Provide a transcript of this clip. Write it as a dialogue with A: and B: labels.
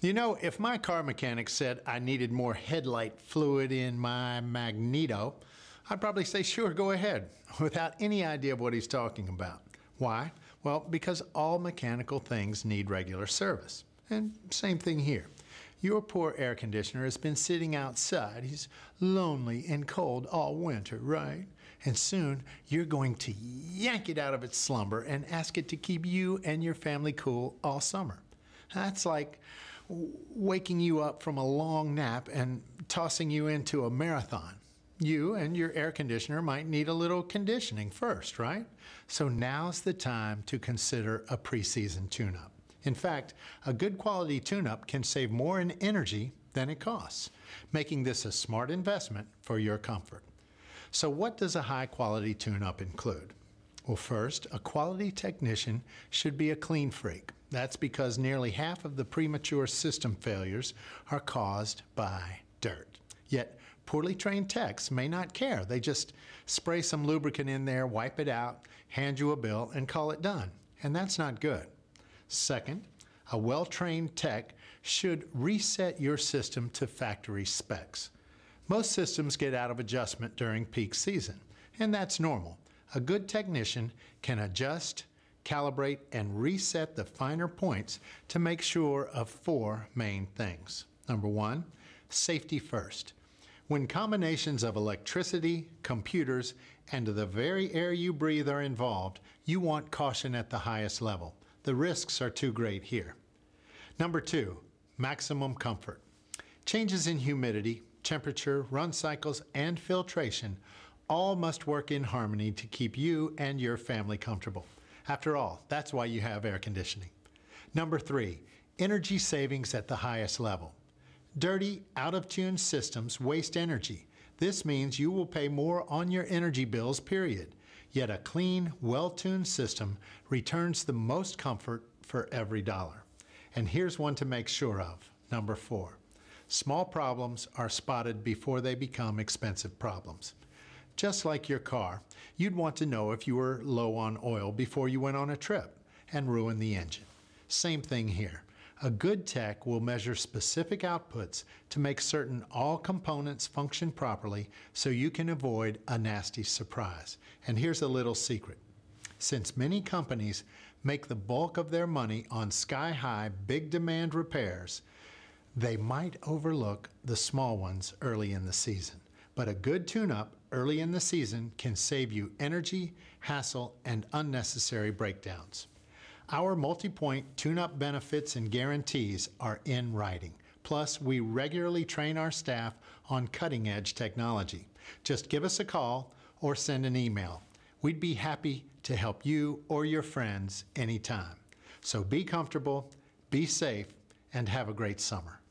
A: You know, if my car mechanic said I needed more headlight fluid in my Magneto, I'd probably say, sure, go ahead, without any idea of what he's talking about. Why? Well, because all mechanical things need regular service. And same thing here. Your poor air conditioner has been sitting outside. He's lonely and cold all winter, right? And soon you're going to yank it out of its slumber and ask it to keep you and your family cool all summer. That's like waking you up from a long nap and tossing you into a marathon. You and your air conditioner might need a little conditioning first, right? So now's the time to consider a pre-season tune-up. In fact, a good quality tune-up can save more in energy than it costs, making this a smart investment for your comfort. So what does a high-quality tune-up include? Well, first, a quality technician should be a clean freak. That's because nearly half of the premature system failures are caused by dirt. Yet, poorly trained techs may not care. They just spray some lubricant in there, wipe it out, hand you a bill, and call it done. And that's not good. Second, a well-trained tech should reset your system to factory specs. Most systems get out of adjustment during peak season, and that's normal. A good technician can adjust, calibrate, and reset the finer points to make sure of four main things. Number one, safety first. When combinations of electricity, computers, and the very air you breathe are involved, you want caution at the highest level. The risks are too great here. Number two, maximum comfort. Changes in humidity, temperature, run cycles, and filtration all must work in harmony to keep you and your family comfortable. After all, that's why you have air conditioning. Number three, energy savings at the highest level. Dirty, out-of-tune systems waste energy. This means you will pay more on your energy bills, period. Yet a clean, well-tuned system returns the most comfort for every dollar. And here's one to make sure of. Number four, small problems are spotted before they become expensive problems. Just like your car, you'd want to know if you were low on oil before you went on a trip and ruin the engine. Same thing here. A good tech will measure specific outputs to make certain all components function properly so you can avoid a nasty surprise. And here's a little secret. Since many companies make the bulk of their money on sky-high, big-demand repairs, they might overlook the small ones early in the season. But a good tune-up early in the season can save you energy, hassle, and unnecessary breakdowns. Our multi-point tune-up benefits and guarantees are in writing. Plus, we regularly train our staff on cutting-edge technology. Just give us a call or send an email. We'd be happy to help you or your friends anytime. So be comfortable, be safe, and have a great summer.